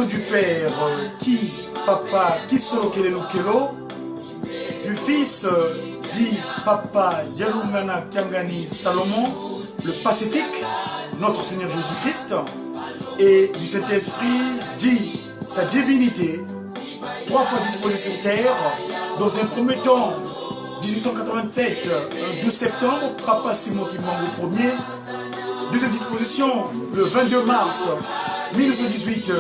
nom du Père, qui, Papa, qui solo kelelo kelo, du Fils, dit Papa, Dialoungana Kiangani Salomon, le Pacifique, notre Seigneur Jésus-Christ, et du Saint-Esprit, dit sa divinité, 3 fois disposée sur terre, dans un premier temps, 1887, 12 septembre, Papa Simon Kimbangu Ier, deuxième disposition, le 22 mars 1918,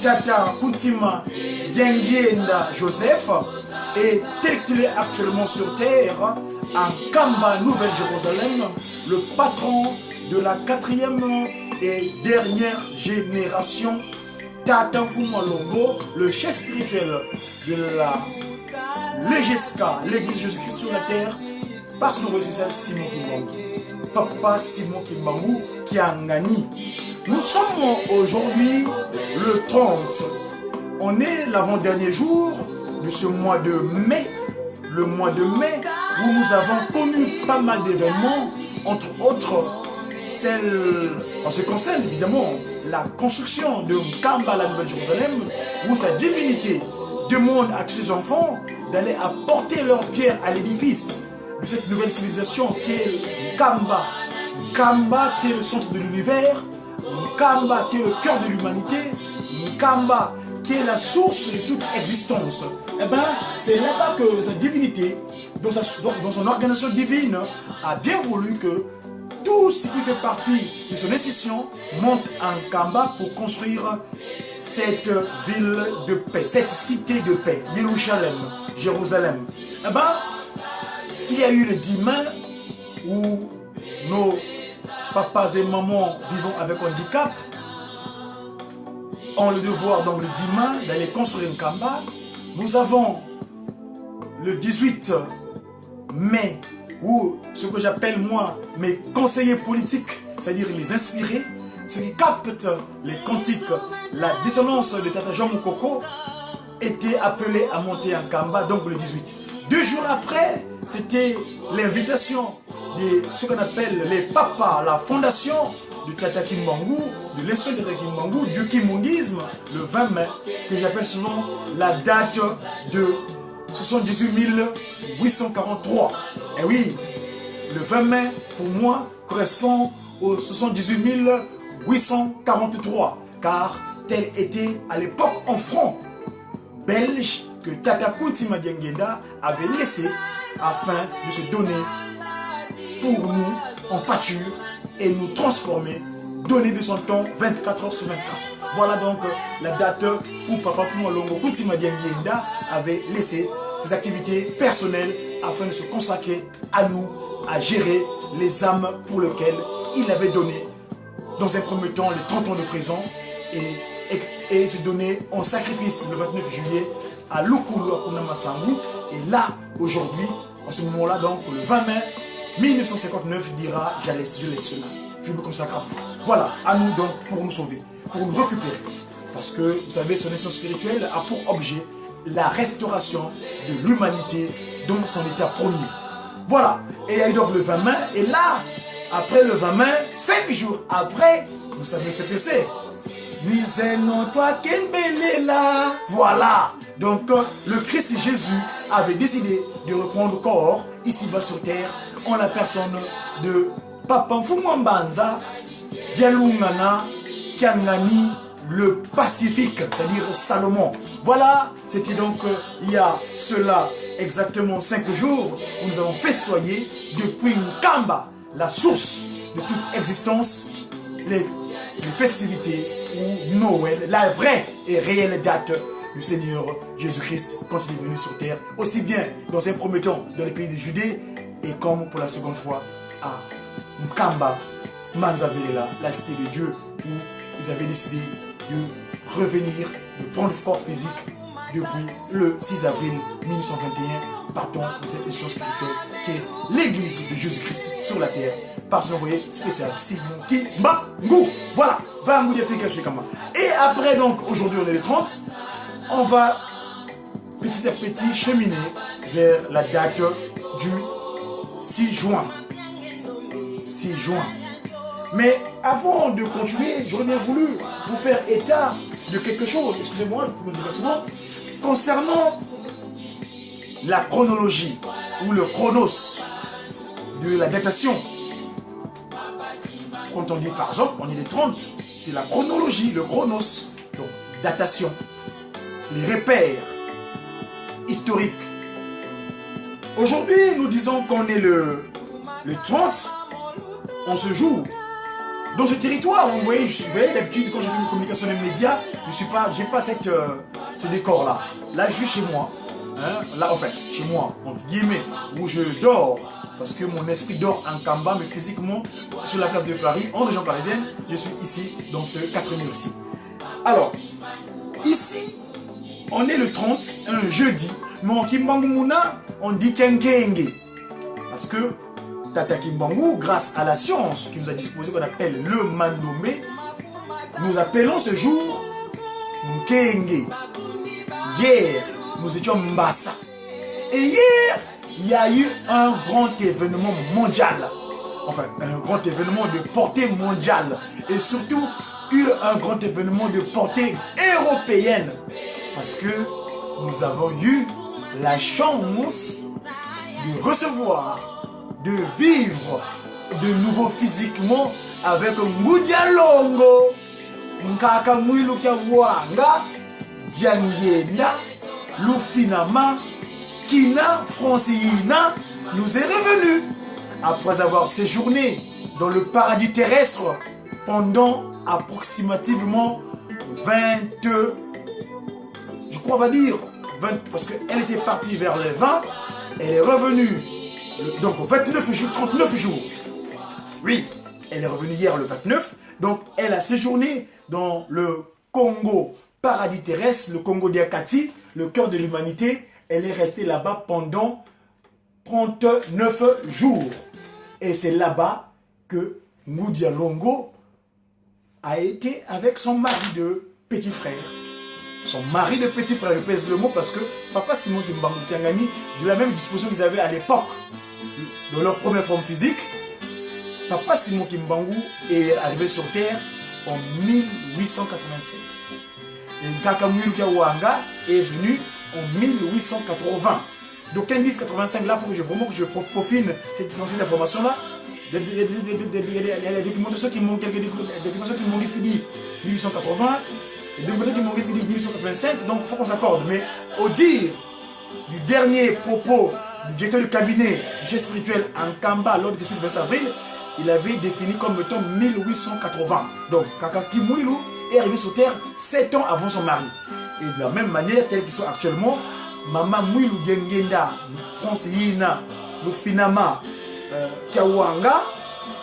Tata Kuntima Diengienda Joseph, et tel qu'il est actuellement sur terre, à Kamba, Nouvelle-Jérusalem, le patron de la 4e et dernière génération, Tata Fuma Longo, le chef spirituel de la l'EGESCA, l'Église Jésus-Christ sur la terre, par son nom spécial Simon Kimbangu. Papa Simon Kimbangu Kiangani. Nous sommes aujourd'hui le 30. On est l'avant-dernier jour de ce mois de mai. Le mois de mai où nous avons connu pas mal d'événements, entre autres celle, en ce qui concerne évidemment la construction de Kamba, la Nouvelle-Jérusalem, où sa divinité demande à tous ses enfants d'aller apporter leur pierre à l'édifice de cette nouvelle civilisation qui est Kamba. Kamba qui est le centre de l'univers, Kamba qui est le cœur de l'humanité, Kamba qui est la source de toute existence. Eh bien, c'est là-bas que sa divinité, dans son organisation divine, a bien voulu que tout ce qui fait partie de son institution monte en Kamba pour construire cette ville de paix, cette cité de paix, Jérusalem. Eh bien, il y a eu le 10 mai où nos papas et mamans vivant avec handicap ont le devoir, donc le 10 mai, d'aller construire une Kamba. Nous avons le 18 mai où ce que j'appelle moi mes conseillers politiques, c'est-à-dire les inspirés, ceux qui captent les cantiques, la dissonance de Tata Jean Moukoko, étaient appelés à monter en Kamba, donc le 18. 2 jours après, c'était l'invitation de ce qu'on appelle les papas, la fondation de Tata Kimbangu, de l'essor de Tata Kimbangu, du kimungisme, le 20 mai, que j'appelle souvent la date de 78 843. Et oui, le 20 mai, pour moi, correspond au 78 843, car tel était à l'époque en franc belge que Tata Kuntima Diengienda avait laissé afin de se donner pour nous en pâture et nous transformer, donner de son temps 24 heures sur 24. Voilà donc la date où Papa Fuma Longo Kuntima Diengienda avait laissé ses activités personnelles afin de se consacrer à nous, à gérer les âmes pour lesquelles il avait donné dans un premier temps les 30 ans de prison et se donner en sacrifice le 29 juillet à Lukulu Akuna Masangu. Et là, aujourd'hui, en ce moment-là, donc le 20 mai 1959, dira je laisse cela, je me consacre à vous. Voilà, à nous donc pour nous sauver, pour nous récupérer. Parce que vous savez, son essence spirituelle a pour objet la restauration de l'humanité dans son état premier. Voilà, et il y a eu donc le 20 mai, et là, après le 20 mai, 5 jours après, vous savez ce que c'est. Voilà, donc le Christ Jésus avait décidé de reprendre corps ici-bas sur terre en la personne de Papa Mfumwambanza Dialoungana Kiangani le Pacifique, c'est-à-dire Salomon. Voilà, c'était donc il y a cela exactement 5 jours où nous avons festoyé depuis Nkamba, la source de toute existence, les festivités ou Noël, la vraie et réelle date du Seigneur Jésus-Christ quand il est venu sur terre, aussi bien dans un premier temps dans les pays de Judée et comme pour la seconde fois à Nkamba, Manzavelela, la cité de Dieu, où ils avaient décidé de revenir, de prendre corps physique depuis le 6 avril 1921, partant de cette mission spirituelle qui est l'église de Jésus-Christ sur la terre, par son envoyé spécial Simon Kimbangu. Voilà, et après donc, aujourd'hui on est le 30, on va petit à petit cheminer vers la date du 6 juin. 6 juin. Mais avant de continuer, j'aurais bien voulu vous faire état de quelque chose, excusez-moi pour le déplacement, concernant la chronologie ou le chronos de la datation. Quand on dit par exemple, on est les 30, c'est la chronologie, le chronos, donc datation, les repères historiques. Aujourd'hui, nous disons qu'on est le 30, on se joue dans ce territoire. Vous voyez, d'habitude, quand je fais une communication des médias, je n'ai pas ce décor-là. Là, je suis chez moi. Hein, là, en fait, chez moi, entre guillemets, où je dors, parce que mon esprit dort en Kamba, mais physiquement, sur la place de Paris, en région parisienne, je suis ici, dans ce 4000 aussi. Alors, ici, on est le 30, un jeudi, mais en Kimbangu Mouna, on dit Kenkenge. Parce que Tata Kimbangu, grâce à la science qui nous a disposé, qu'on appelle le Mandomé, nous appelons ce jour Nkenge. Hier, nous étions Mbassa. Et hier, il y a eu un grand événement mondial. Enfin, un grand événement de portée mondiale. Et surtout, eu un grand événement de portée européenne. Parce que nous avons eu la chance de recevoir, de vivre de nouveau physiquement avec Ngudia Longo, Nkaka Mwilu Kiawanga, Diangienda, Lufinama, Kina, Francina, nous est revenu après avoir séjourné dans le paradis terrestre pendant approximativement 20, je crois on va dire 20, parce qu'elle était partie vers les 20, elle est revenue donc 29 jours, 39 jours. Oui, elle est revenue hier le 29, donc elle a séjourné dans le Congo paradis terrestre, le Congo d'Akati, le cœur de l'humanité. Elle est restée là-bas pendant 39 jours. Et c'est là-bas que Ngudia Longo a été avec son mari de petit frère. Son mari de petit frère, je pèse le mot parce que Papa Simon Kimbangu Kiangani, de la même disposition qu'ils avaient à l'époque, de leur première forme physique, Papa Simon Kimbangu est arrivé sur Terre en 1887. Et Nkaka Mwilu Kiawanga est venu en 1880. Donc 1085, là, il faut que je profine cette information-là. Il y a des documentations qui m'ont dit 1880, des documentations qui m'ont dit 1885, donc il faut qu'on s'accorde. Mais au dire du dernier propos du directeur du cabinet du chef spirituel en Kamba lors du festival 20 avril, il avait défini comme étant 1880. Donc Kaka Kimwilu est arrivé sur Terre 7 ans avant son mari. Et de la même manière, tels qu'ils sont actuellement, Maman Mwilu Gengenda, Francina, Lufinama, Kiawanga,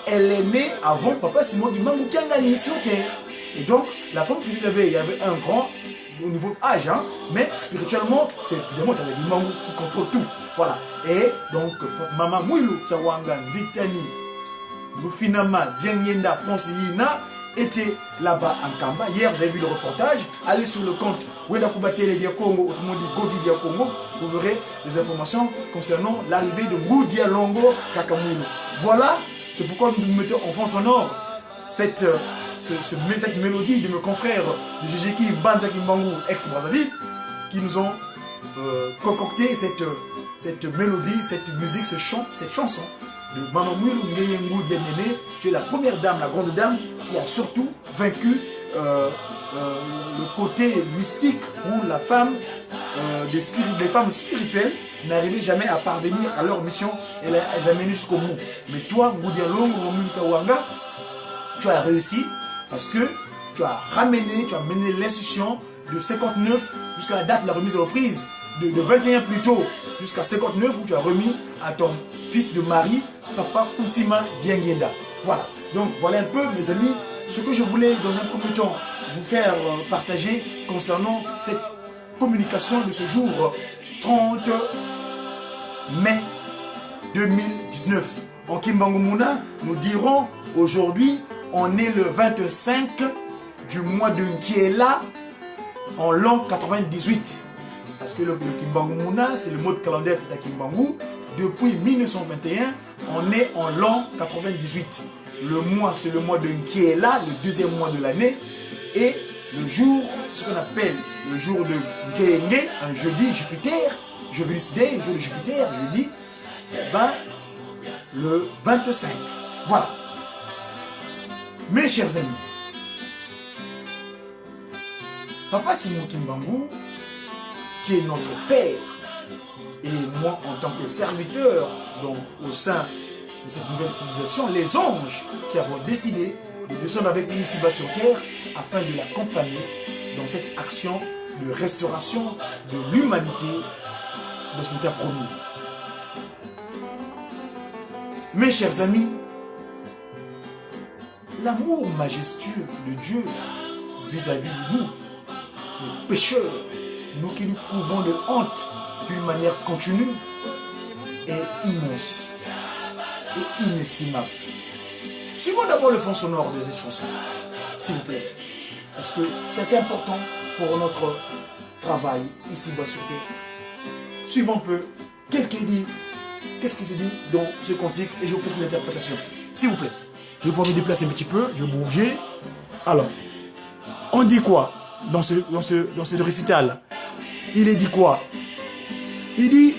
elle est née avant Papa Simon Kimbangu Kiangani sur Terre. Et donc, la femme physique, il y avait un grand au niveau âge, hein, mais spirituellement, c'est évidemment Tata Kimbangu qui contrôle tout. Voilà. Et donc, Maman Mwilu Kiawanga, Nditani, Lufinama, Gengenda, Francina, était là-bas en Kamba. Hier, vous avez vu le reportage. Allez sur le compte Wenda Kubatele Dia Congo, autrement dit Godi Dia Congo. Vous verrez les informations concernant l'arrivée de Ngudia Longo Kakamwilu. Voilà, c'est pourquoi nous mettons en fond sonore cette mélodie de mes confrères de Jijiki Banza Kimbangu ex-Brazzaville qui nous ont concocté cette mélodie, cette musique, ce chant, cette chanson de Maman Mwilu Nguyengu Dianene. Tu es la première dame, la grande dame qui a surtout vaincu le côté mystique où la femme, les femmes spirituelles n'arrivaient jamais à parvenir à leur mission et elles amènent jusqu'au bout. Mais toi, Ngudia Longo Mwilu Kiawanga, tu as réussi parce que tu as mené l'institution de 59 jusqu'à la date de la remise à reprise, de 21 plus tôt jusqu'à 59 où tu as remis à ton fils de mari, Papa Kuntima Diengenda. Voilà. Donc voilà un peu, mes amis, ce que je voulais dans un premier temps vous faire partager concernant cette communication de ce jour 30 mai 2019. En Kimbangu Mouna, nous dirons aujourd'hui, on est le 25 du mois de Nkiela en l'an 98. Parce que le Kimbangu Mouna, c'est le mot de calendrier de Kimbangu. Depuis 1921, on est en l'an 98. Le mois, c'est le mois de Nkiela, le deuxième mois de l'année. Et le jour, ce qu'on appelle le jour de Genge, un jeudi, Jupiter, je Venus Day, le jour de Jupiter, jeudi, eh ben, le 25. Voilà. Mes chers amis, Papa Simon Kimbangu, qui est notre père, et moi en tant que serviteur donc, au sein de cette nouvelle civilisation, les anges qui avons décidé de descendre avec lui ici-bas sur terre afin de l'accompagner dans cette action de restauration de l'humanité dans son terre promis. Mes chers amis, l'amour majestueux de Dieu vis-à-vis de nous, les pécheurs, nous qui nous couvrons de honte d'une manière continue, est immense et inestimable. Suivons d'abord le fond sonore de cette chanson, s'il vous plaît, parce que c'est assez important pour notre travail ici-bas sur terre. Suivons un peu, qu'est-ce qui se dit dans ce cantique, et je vous prie l'interprétation, s'il vous plaît. Je vais pouvoir me déplacer un petit peu, je vais bouger. Alors, on dit quoi dans ce récital? Il est dit quoi? Il dit,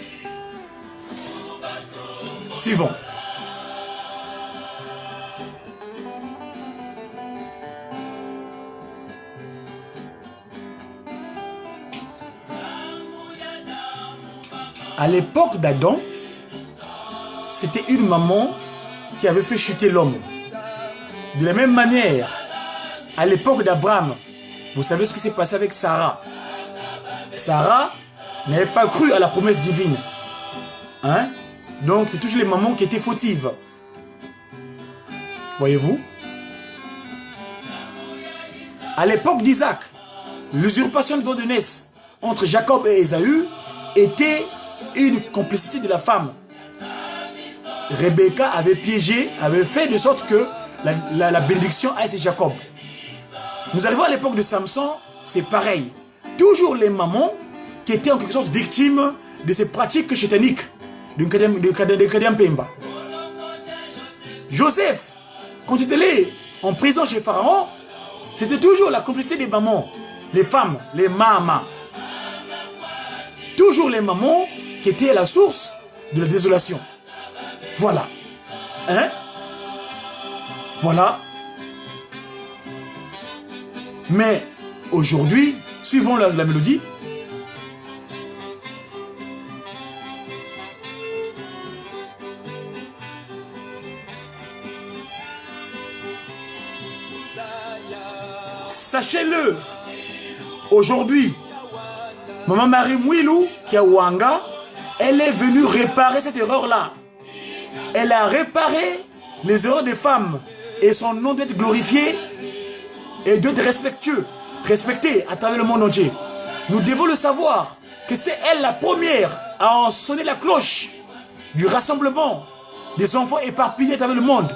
suivant. À l'époque d'Adam, c'était une maman qui avait fait chuter l'homme. De la même manière, à l'époque d'Abraham, vous savez ce qui s'est passé avec Sarah. Sarah n'avait pas cru à la promesse divine. Hein? Donc, c'est toujours les mamans qui étaient fautives. Voyez-vous? À l'époque d'Isaac, l'usurpation de Dodonès entre Jacob et Ésaü était une complicité de la femme. Rebecca avait piégé, avait fait de sorte que la bénédiction aille chez Jacob. Nous arrivons à l'époque de Samson, c'est pareil. Toujours les mamans qui étaient en quelque sorte victimes de ces pratiques chétaniques de Kadiam Pemba. Joseph, quand il était allé en prison chez Pharaon, c'était toujours la complicité des mamans, les femmes, les mamas. Toujours les mamans qui étaient à la source de la désolation. Voilà. Hein? Voilà. Mais aujourd'hui, suivons la mélodie. Sachez-le, aujourd'hui, Maman Marie Mwilou Kiawanga, elle est venue réparer cette erreur-là. Elle a réparé les erreurs des femmes et son nom doit être glorifié et doit être respecté à travers le monde entier. Nous devons le savoir que c'est elle la première à en sonner la cloche du rassemblement des enfants éparpillés à travers le monde.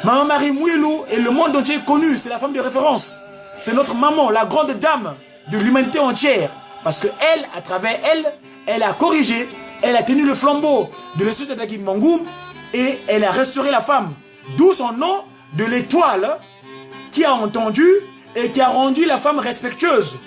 Maman Marie Mwilou et le monde entier connu, c'est la femme de référence. C'est notre maman, la grande dame de l'humanité entière. Parce que elle, à travers elle, elle a corrigé, elle a tenu le flambeau de l'Institut d'Ataki Mangou et elle a restauré la femme. D'où son nom de l'étoile qui a entendu et qui a rendu la femme respectueuse.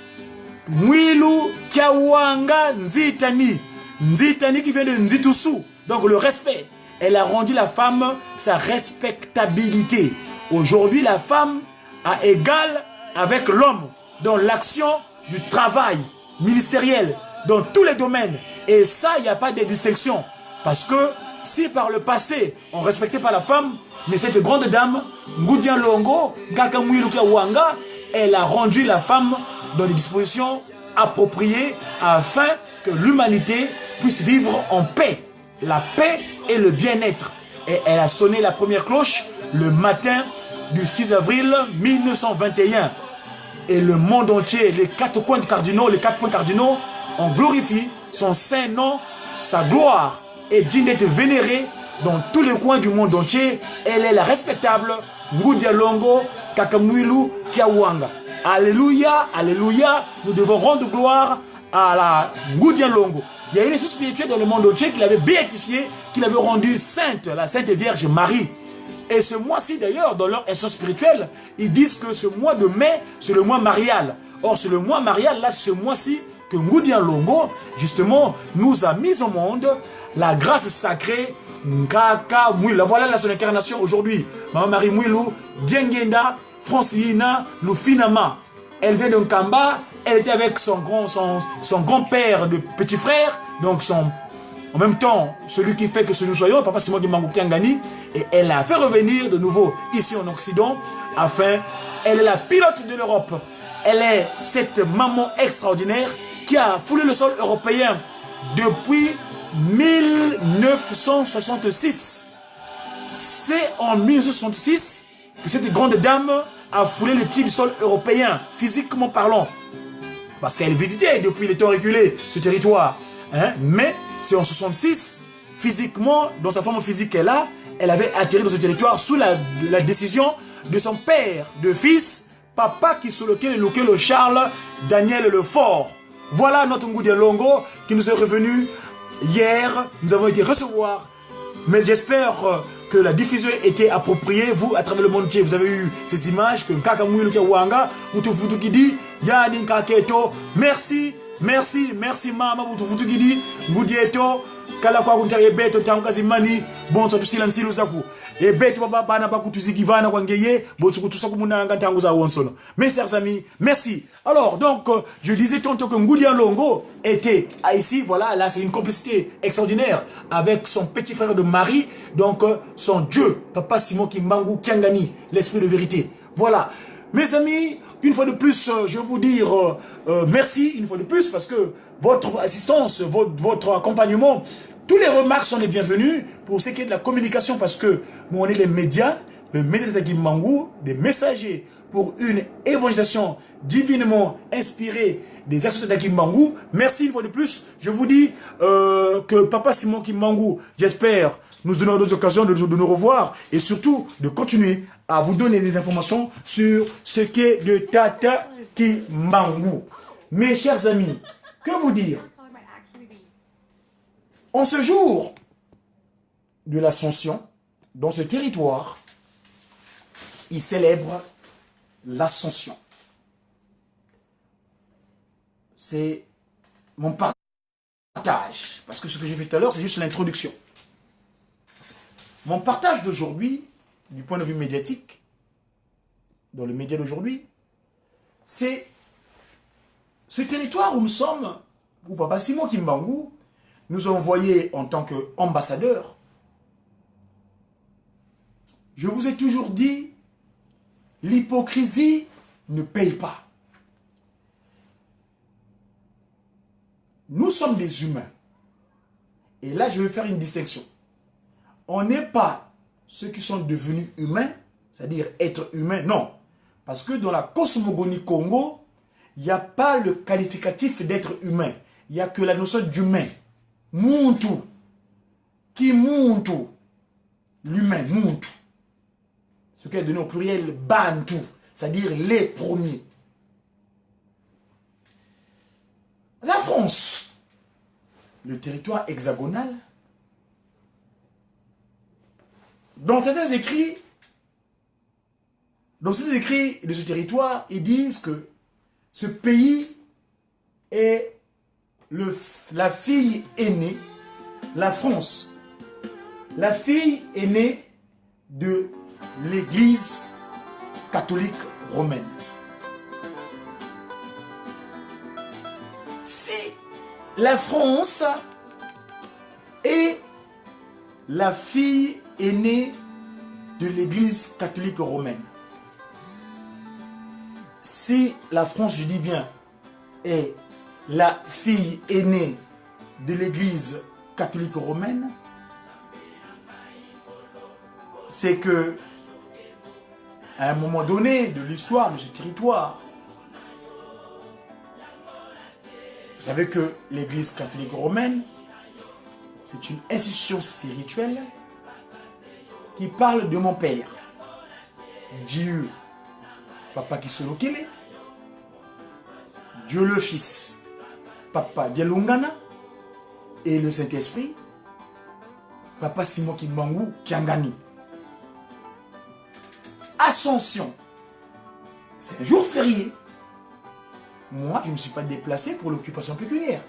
Mwilou Kiawanga Nzitani. Nzitani qui vient de Nzitusu. Donc le respect. Elle a rendu la femme sa respectabilité. Aujourd'hui, la femme a égal avec l'homme dans l'action du travail ministériel, dans tous les domaines. Et ça, il n'y a pas de distinction. Parce que si par le passé, on ne respectait pas la femme, mais cette grande dame, Ngoudian Longo, Gakamouilou Kiawanga, elle a rendu la femme dans des dispositions appropriées afin que l'humanité puisse vivre en paix. La paix et le bien-être. Et elle a sonné la première cloche le matin du 6 avril 1921. Et le monde entier, les quatre points cardinaux, on glorifie son saint nom, sa gloire est digne d'être vénérée dans tous les coins du monde entier. Elle est la respectable Ngoudia Longo Kakamouilou Kiawanga. Alléluia, alléluia, nous devons rendre gloire à la Ngoudia Longo. Il y a une esprit spirituelle dans le monde entier qui l'avait béatifiée, qui l'avait rendue sainte, la Sainte Vierge Marie. Et ce mois-ci, d'ailleurs, dans leur essence spirituelle, ils disent que ce mois de mai, c'est le mois marial. Or, c'est le mois marial, là, ce mois-ci, que Ngoudia Longo, justement, nous a mis au monde la grâce sacrée Nkaka Mouila. Voilà la son incarnation aujourd'hui. Maman Marie Mouilou, Diengenda, Francina, Loufinama. Elle vient de Nkamba, elle était avec son grand-père de petit frère, donc en même temps, celui qui fait que nous soyons, Papa Simon Kimbangu Kiangani, et elle a fait revenir de nouveau ici en Occident, afin, elle est la pilote de l'Europe. Elle est cette maman extraordinaire qui a foulé le sol européen depuis 1966. C'est en 1966 que cette grande dame a foulé les pieds du sol européen, physiquement parlant. Parce qu'elle visitait depuis les temps reculés ce territoire. Hein? Mais c'est en 1966, physiquement, dans sa forme physique qu'elle a, elle avait atterri dans ce territoire sous la décision de son père, de fils, Papa Kisoloke Lokelo Charles Daniel Lefort. Voilà notre Ngoudia Longo qui nous est revenu hier. Nous avons été recevoir. Mais j'espère que la diffusion était appropriée. Vous, à travers le monde entier, vous avez eu ces images que Nkaka Mouilou Wanga, Moutoufoutou qui dit, Yadin Kaketo, merci, merci, merci, Mama Moutoufoutou qui dit, Ngoudieto, Kala kwa kuntaye beto tangazi mani, bon sotu silansi lusaku. Et beto baba na bakutuzi kivana kwa ngeye, botu kutusaku munanga tanguza wonsono. Mes chers amis, merci. Alors, donc, je disais tantôt que Ngoudia Longo était ici, voilà, là c'est une complicité extraordinaire avec son petit frère de Marie, donc son Dieu, Papa Simon Kimbangu Kiangani, l'esprit de vérité. Voilà. Mes amis, une fois de plus, je vais vous dire merci, une fois de plus, parce que votre assistance, votre accompagnement, tous les remarques sont les bienvenus pour ce qui est de la communication, parce que nous, on est les médias, le média de Kimbangu, des messagers pour une évangélisation divinement inspirée des actions de Kimbangu. Merci une fois de plus. Je vous dis que Papa Simon Kimbangu, j'espère, nous donnera d'autres occasions de nous revoir et surtout de continuer à vous donner des informations sur ce qu'est le Tata Kimbangu. Mes chers amis, que vous dire? En ce jour de l'Ascension, dans ce territoire, il célèbre l'Ascension. C'est mon partage, parce que ce que j'ai fait tout à l'heure, c'est juste l'introduction. Mon partage d'aujourd'hui, du point de vue médiatique, dans le média d'aujourd'hui, c'est ce territoire où nous sommes, où Papa Simon Kimbangu nous a envoyé en tant qu'ambassadeur. Je vous ai toujours dit, l'hypocrisie ne paye pas. Nous sommes des humains. Et là, je vais faire une distinction. On n'est pas ceux qui sont devenus humains, c'est-à-dire être humains, non. Parce que dans la cosmogonie Congo, il n'y a pas le qualificatif d'être humain. Il n'y a que la notion d'humain. Muntu. Qui muntu. L'humain, muntu. Ce qui est donné au pluriel bantu, c'est-à-dire les premiers. La France, le territoire hexagonal, dans certains écrits de ce territoire, ils disent que ce pays est la fille aînée, la France, la fille aînée de l'Église catholique romaine. Si la France est la fille aînée de l'Église catholique romaine, si la France, je dis bien, est la fille aînée de l'Église catholique romaine, c'est que à un moment donné de l'histoire de ce territoire, vous savez que l'Église catholique romaine, c'est une institution spirituelle qui parle de mon Père, Dieu, Papa Kisolokele, Dieu le Fils, Papa Dialungana, et le Saint-Esprit, Papa Simon Kimbangu Kiangani. l'Ascension, c'est un jour férié. Moi, je ne me suis pas déplacé pour l'occupation pécuniaire.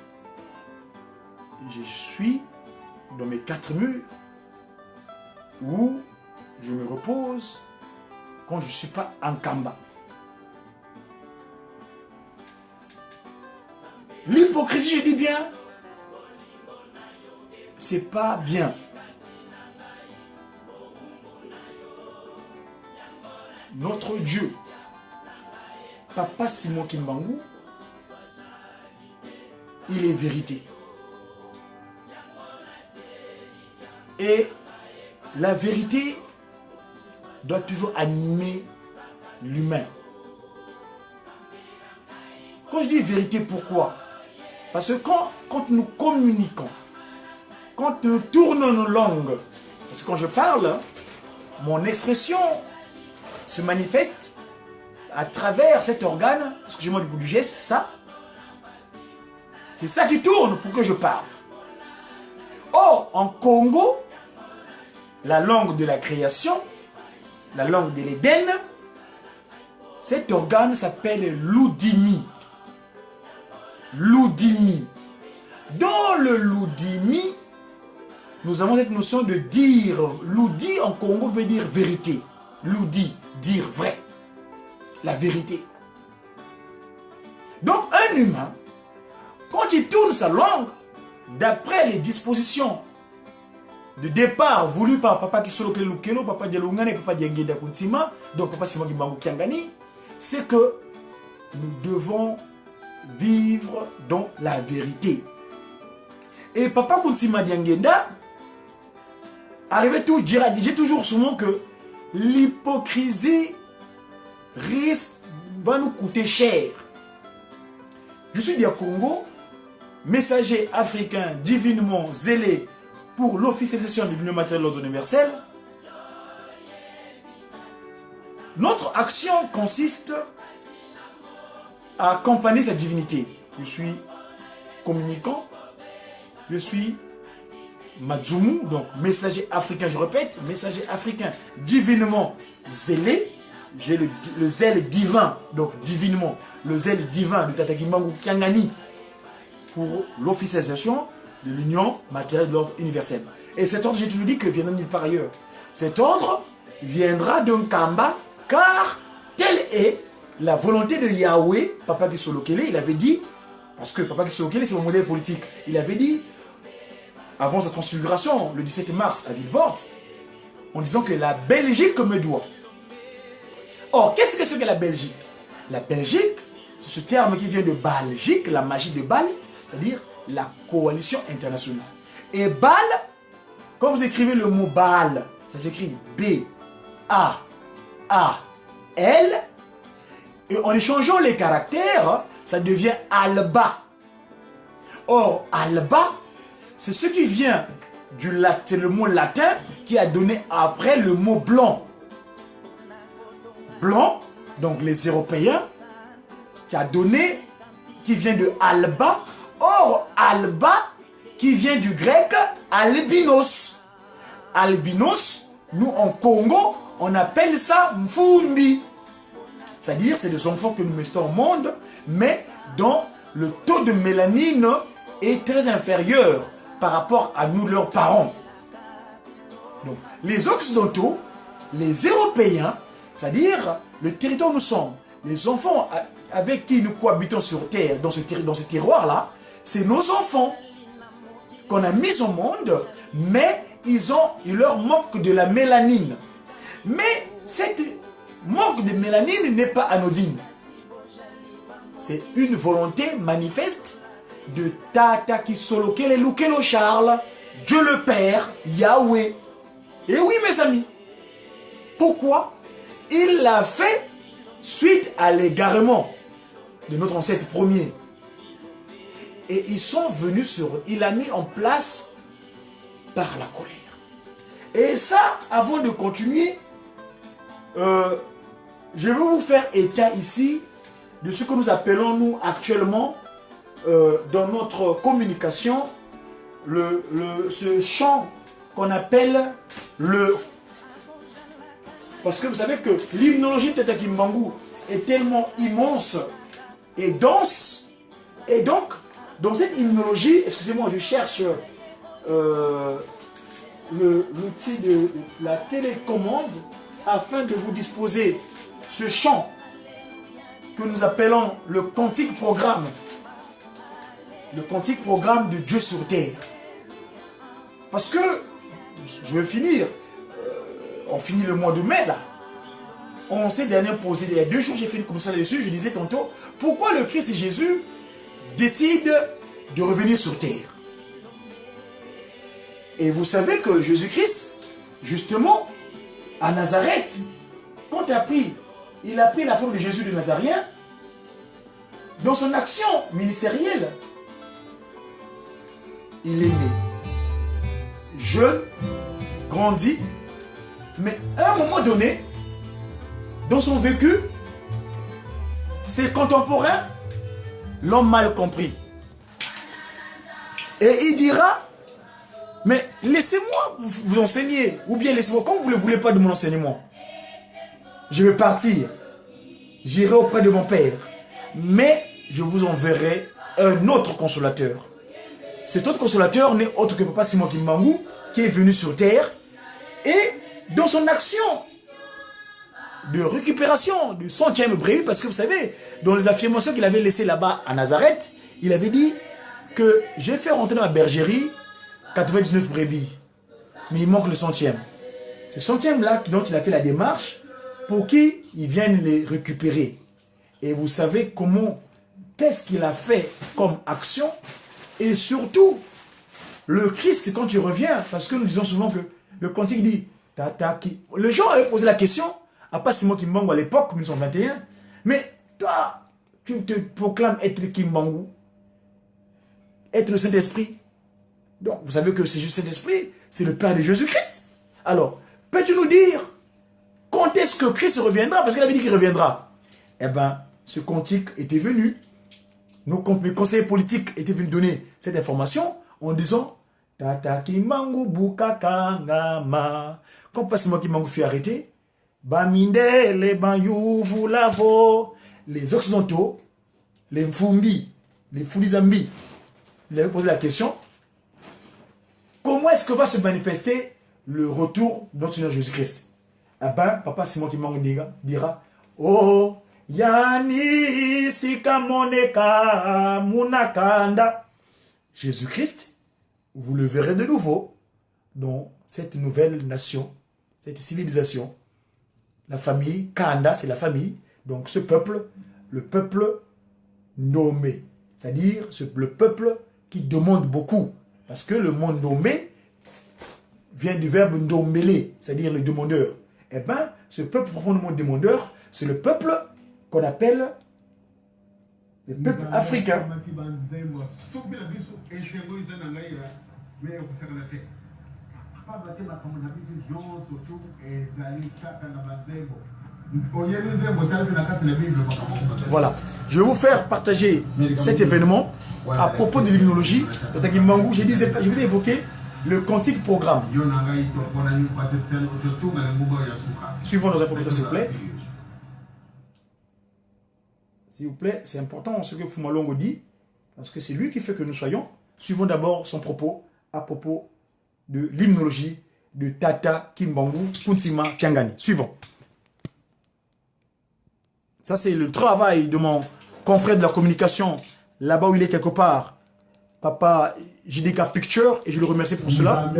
Je suis dans mes 4 murs où je me repose quand je ne suis pas en Kamba. L'hypocrisie, je dis bien, c'est pas bien. Notre Dieu, Papa Simon Kimbangu, il est vérité. Et la vérité doit toujours animer l'humain. Quand je dis vérité, pourquoi? Parce que quand nous communiquons, quand nous tournons nos langues, parce que quand je parle, mon expression se manifeste à travers cet organe, excusez-moi du bout du geste, ça. C'est ça qui tourne pour que je parle. Or, en Congo, la langue de la création, la langue de l'Éden, cet organe s'appelle l'Oudimi. L'Oudimi. Dans le L'Oudimi, nous avons cette notion de dire. L'Oudi en Congo veut dire vérité. L'Oudi, dire vrai. La vérité. Donc un humain, quand il tourne sa langue, d'après les dispositions de départ voulues par Papa Kisolo Kelukelo, Papa Dialungane et Papa Diengeda Kuntima, donc Papa Simon Kimbangu Kiangani, c'est que nous devons vivre dans la vérité. Et Papa Kuntima Diengeda arrivait tout dire, disait toujours souvent que l'hypocrisie va nous coûter cher. Je suis du Congo, messager africain divinement zélé pour l'officialisation de l'Union matérielle de l'ordre universel. Notre action consiste à accompagner sa divinité. Je suis communicant, je suis Madzumu, donc messager africain, je répète, messager africain divinement zélé. J'ai le zèle divin, donc divinement, le zèle divin de Tata Kimbangu Kiangani pour l'officialisation de l'Union matérielle de l'ordre universel. Et cet ordre, j'ai toujours dit que viendra nulle part ailleurs. Cet ordre viendra d'un Kamba, car telle est la volonté de Yahweh. Papa Kisolo Kele, il avait dit, parce que Papa Kisolo Kele, c'est mon modèle politique, il avait dit, avant sa transfiguration, le 17 mars à Villevorde, en disant que la Belgique me doit. Or, qu'est-ce que c'est que la Belgique? La Belgique, c'est ce terme qui vient de Balgique, la magie de Bâle, c'est-à-dire la coalition internationale. Et Bâle, quand vous écrivez le mot Bâle, ça s'écrit B-A-A-L, et en échangeant les caractères, ça devient Alba. Or, Alba, c'est ce qui vient du latin, le mot latin qui a donné après le mot blanc. Blanc, donc les Européens, qui a donné, qui vient de Alba. Or, Alba, qui vient du grec albinos. Albinos, nous en Congo, on appelle ça Mfumbi. C'est-à-dire, c'est des enfants que nous mettons au monde, mais dont le taux de mélanine est très inférieur par rapport à nous, leurs parents. Donc, les Occidentaux, les Européens, c'est-à-dire le territoire où nous sommes, les enfants avec qui nous cohabitons sur Terre, dans ce terroir-là, c'est nos enfants qu'on a mis au monde, mais il leur manque de la mélanine. Mais cette manque de mélanine n'est pas anodine. C'est une volonté manifeste de Tata Kisolo Kelukelo Charles, Dieu le Père, Yahweh. Et oui, mes amis. Pourquoi? Il l'a fait suite à l'égarement de notre ancêtre premier. Et ils sont venus il a mis en place par la colère. Et ça, avant de continuer, je vais vous faire état ici de ce que nous appelons, nous, actuellement, dans notre communication, ce chant qu'on appelle le Parce que vous savez que l'hymnologie de Tata Kimbangu est tellement immense et dense. Et donc, dans cette hymnologie, excusez-moi, je cherche l'outil de la télécommande afin de vous disposer ce chant que nous appelons le cantique programme. Le cantique programme de Dieu sur terre. Parce que, je vais finir, on finit le mois de mai là. On s'est dernièrement posé, il y a 2 jours j'ai fait une commission là-dessus, je disais tantôt, pourquoi le Christ Jésus décide de revenir sur terre? Et vous savez que Jésus-Christ, justement, à Nazareth, quand il a pris la forme de Jésus de Nazaréen, dans son action ministérielle, il est né. Jeune, grandi, mais à un moment donné, dans son vécu, ses contemporains l'ont mal compris. Et il dira, mais laissez-moi vous enseigner, ou bien laissez-moi, comme vous ne le voulez pas de mon enseignement, je vais partir, j'irai auprès de mon Père, mais je vous enverrai un autre consolateur. Cet autre consolateur n'est autre que Papa Simon Kimbangu, qui est venu sur terre, et dans son action de récupération du 100e brebis, parce que vous savez, dans les affirmations qu'il avait laissées là-bas à Nazareth, il avait dit que j'ai fait rentrer dans ma bergerie 99 brebis, mais il manque le 100e. Ce 100e là dont il a fait la démarche pour qu'ils viennent les récupérer. Et vous savez comment, qu'est-ce qu'il a fait comme action, et surtout, le Christ, quand il revient, parce que nous disons souvent que le cantique dit, les gens avaient posé la question, à part Simon Kimbangu à l'époque, 1921, mais toi, tu te proclames être Kimbangu, être le Saint-Esprit. Donc, vous savez que c'est juste Saint-Esprit, c'est le Père de Jésus-Christ. Alors, peux-tu nous dire quand est-ce que Christ reviendra? Parce qu'il avait dit qu'il reviendra. Eh bien, ce cantique était venu, mes conseillers politiques étaient venus donner cette information en disant Tata Kimbangu Bukakangama. Quand pas Simon Kimbangu fut arrêté, Baminde, les Bayou, Lavo, les Occidentaux, les Mfumbi, les Foulizambi, il avait posé la question, comment est-ce que va se manifester le retour de notre Seigneur Jésus-Christ? Eh bien, Papa Simon Kimbangu dira, oh, Yani Sikamoneka Munakanda. Jésus-Christ, vous le verrez de nouveau dans cette nouvelle nation, cette civilisation. La famille, Kanda, c'est la famille. Donc ce peuple, le peuple nommé. C'est-à-dire le peuple qui demande beaucoup. Parce que le mot nommé vient du verbe nommer, c'est-à-dire le demandeur. Eh bien, ce peuple profondément demandeur, c'est le peuple qu'on appelle le peuple africain. Voilà, je vais vous faire partager cet événement à propos de l'hymnologie. Je vous ai évoqué le cantique programme. Suivons dans un premier temps, s'il vous plaît. S'il vous plaît, c'est important ce que Fumalongo dit, parce que c'est lui qui fait que nous soyons. Suivons d'abord son propos à propos de l'hymnologie de Tata Kimbangu Kuntima Kiangani. Suivons. Ça, c'est le travail de mon confrère de la communication, là-bas où il est quelque part, Papa JDK Picture, et je le remercie pour cela.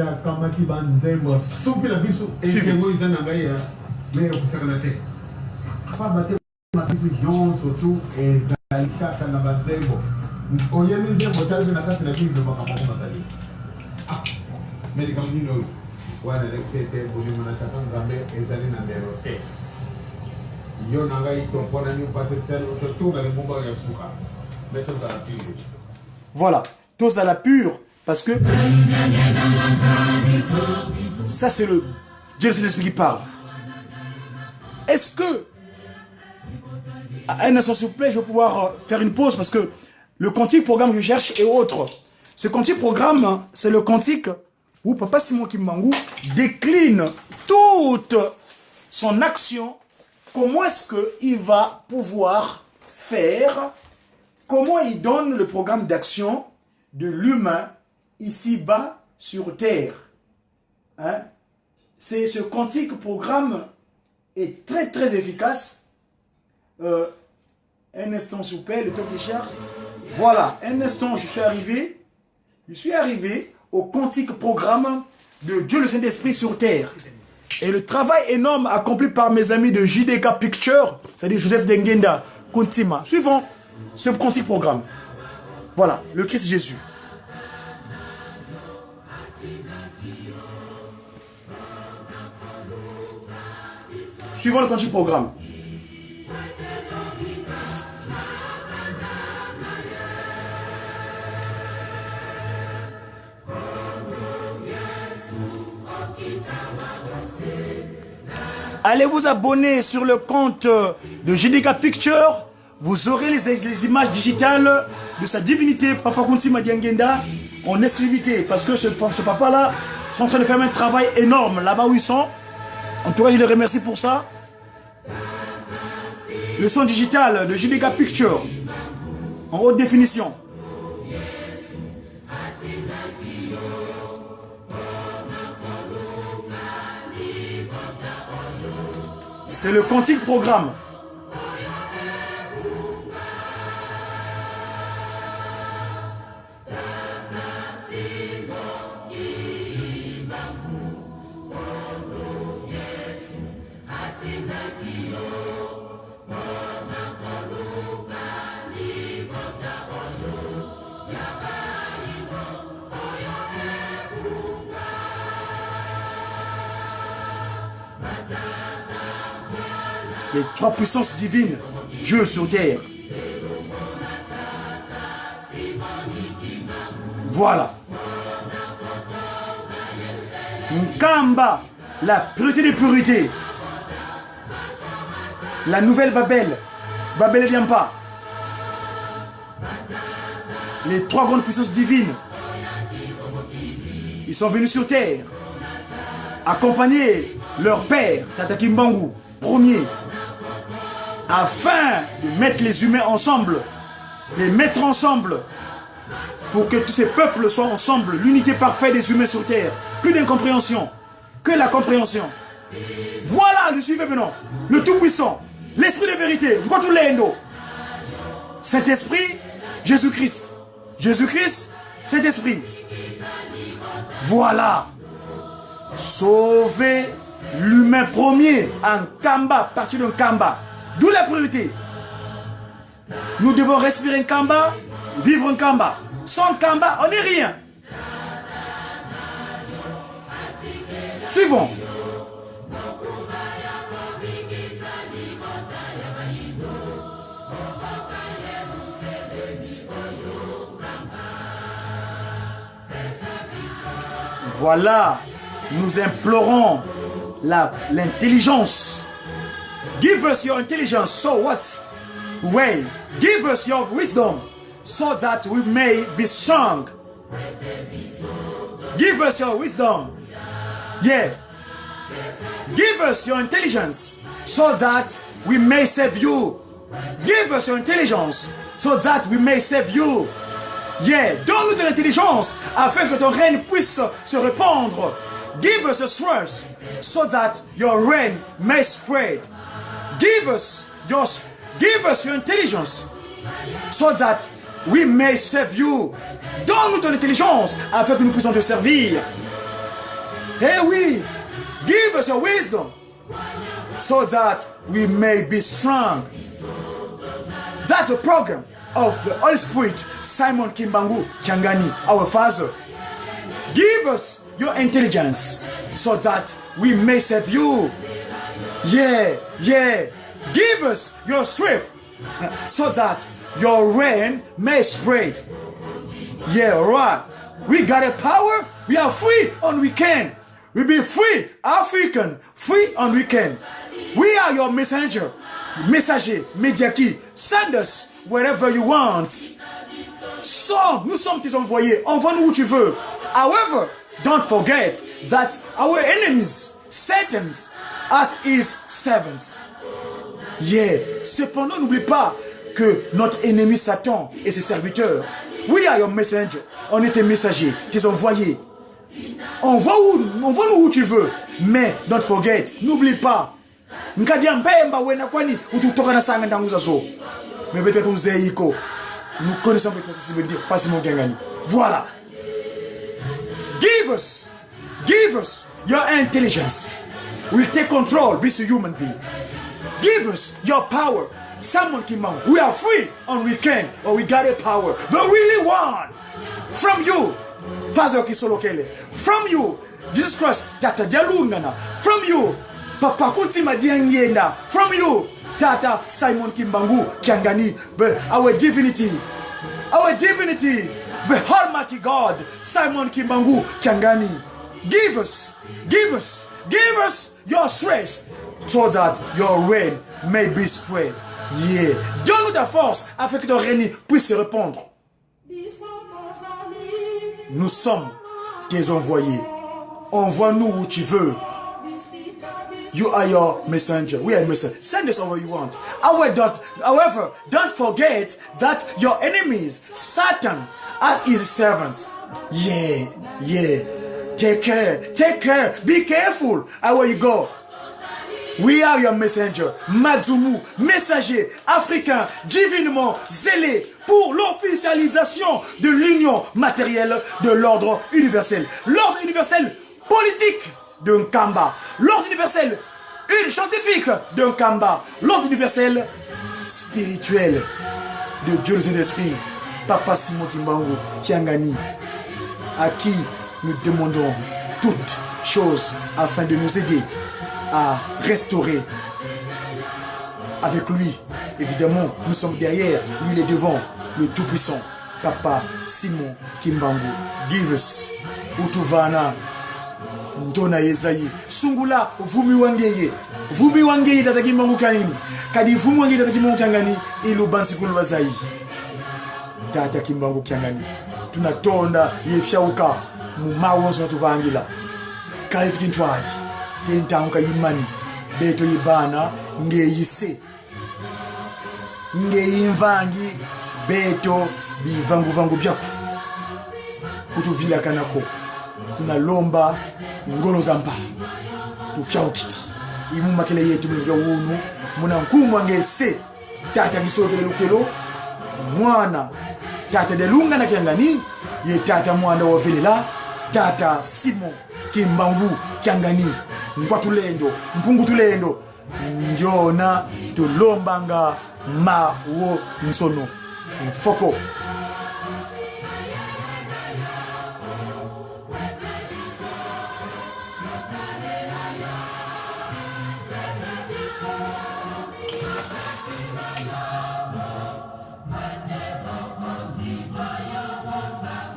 Voilà, tous à la pure, parce que ça c'est le Dieu c'est l'esprit qui parle. Est-ce que à un instant s'il vous plaît, je vais pouvoir faire une pause parce que le cantique programme que je cherche est autre. Ce cantique programme, c'est le cantique où Papa Simon Kimbangu décline toute son action, comment est-ce qu'il va pouvoir faire, comment il donne le programme d'action de l'humain ici-bas sur Terre. Hein? Ce quantique programme est très très efficace. Un instant s'il vous plaît, le temps qui charge. Voilà, un instant, je suis arrivé au quantique programme de Dieu le Saint-Esprit sur Terre. Et le travail énorme accompli par mes amis de JDK Picture, c'est-à-dire Joseph Dengenda, Kuntima, suivant ce quantique programme. Voilà, le Christ Jésus. Suivant le quantique programme. Allez vous abonner sur le compte de JDK Picture. Vous aurez les images digitales de sa divinité, Papa Kuntima Diangenda, en exclusivité. Parce que ce papa-là sont en train de faire un travail énorme là-bas où ils sont. En tout cas, je les remercie pour ça. Le son digital de JDK Picture, en haute définition. C'est le quantique programme. Les trois puissances divines, Dieu sur terre. Voilà. Nkamba, la pureté des purités. La nouvelle Babel. Babel ne vient pas. Les trois grandes puissances divines. Ils sont venus sur terre. Accompagner leur père, Tata Kimbangu, premier. Afin de mettre les humains ensemble, les mettre ensemble, pour que tous ces peuples soient ensemble, l'unité parfaite des humains sur terre. Plus d'incompréhension, que la compréhension. Voilà, le suivez maintenant, le Tout-Puissant, l'Esprit de vérité, Saint-Esprit, Jésus-Christ. Jésus-Christ, Saint-Esprit. Voilà. Sauver l'humain premier en Kamba, partir d'un Kamba. D'où la priorité. Nous devons respirer un Kamba, vivre un Kamba. Sans Kamba, on n'est rien. Suivons. Voilà, nous implorons l'intelligence. Give us your intelligence, so what way? Give us your wisdom, so that we may be strong. Give us your wisdom. Yeah. Give us your intelligence, so that we may save you. Give us your intelligence, so that we may save you. Yeah. Donne-nous de l'intelligence, afin que ton règne puisse se répandre. Give us your strength, so that your reign may spread. Give us your intelligence, so that we may serve you. Donne-nous ton intelligence, afin que nous puissions te servir. Eh oui, give us your wisdom, so that we may be strong. That's the program of the Holy Spirit, Simon Kimbangu Kiangani, our Father. Give us your intelligence, so that we may serve you. Yeah, yeah. Give us your strength, so that your reign may spread. Yeah, right. We got a power. We are free and we can. We be free, African, free and we can. We are your messenger, messager, mediaki. Send us wherever you want. Nous sommes tes envoyés. Envoie-nous où tu veux. However, don't forget that our enemies, Satan, as his servants. Yeah. Cependant, n'oublie pas que notre ennemi Satan et ses serviteurs, we are your messenger. On est tes messagers, tes envoyés. Envoie-nous où tu veux. Mais, don't forget, n'oublie pas. Mais peut-être nous connaissons peut-être ce que veut dire, pas Simon Kangani. Voilà. Give us your intelligence. We'll take control, be a human being. Give us your power. Someone came out. We are free and we can, or we got a power. The really one. From you, Father Kisolokele. From you, Jesus Christ, Tata Jalungana. From you, Papa Kutima Dianyenda. From you, Tata Simon Kimbangu Kiangani. Our divinity, the Almighty God, Simon Kimbangu Kiangani. Give us your strength so that your reign may be spread. Yeah. Donne-nous ta force afin que ton règne puisse se répandre. Nous sommes tes envoyés. Envoie-nous où tu veux. You are your messenger. We are messenger. Send us over you want. However, don't forget that your enemies, Satan, as his servants. Yeah. Take care. Be careful. Where you go. We are your messenger. Madzumu, messager africain, divinement zélé pour l'officialisation de l'union matérielle de l'ordre universel. L'ordre universel politique d'un Kamba. L'ordre universel scientifique d'un Kamba. L'ordre universel spirituel de Dieu les esprits. Papa Simon Kimbangu Kiangani, à qui nous demandons toutes choses afin de nous aider à restaurer avec lui. Évidemment, nous sommes derrière, lui il est devant, le Tout-Puissant, Papa Simon Kimbangu. Give us Utuvana Ntona Yezayi Sungula Vumi wangeye Tata Kimbangu Kanini Kadi Vumi wangeye Tata Kimbangu Kangani Ilu Bansi Kulwazayi Tata Kimbangu Kangani tunatonda yefyauka mumawonso tuvangila kale tikintwadi tentanguka imani beto ibana ngeyise ngeyimvangi beto bivangu byaku kutuvila kanako tunalomba ngolo zamba tufyaukiti imumakele yetu mbya wunu muna nkumwa ngese tata kisokele lukelo mwana Tata Delunga na Kiangani, ye Tata Mwanda wa Velela, Tata Simon Kimbangu Kiangani, Mkwatulendo, Mpungutulendo, Njona, Tulombanga, Mawo Nsono, Mfoko.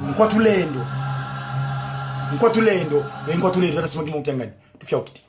Mkwatulendo Tata Simon Kimbangu Kiangani, tufyaukiti.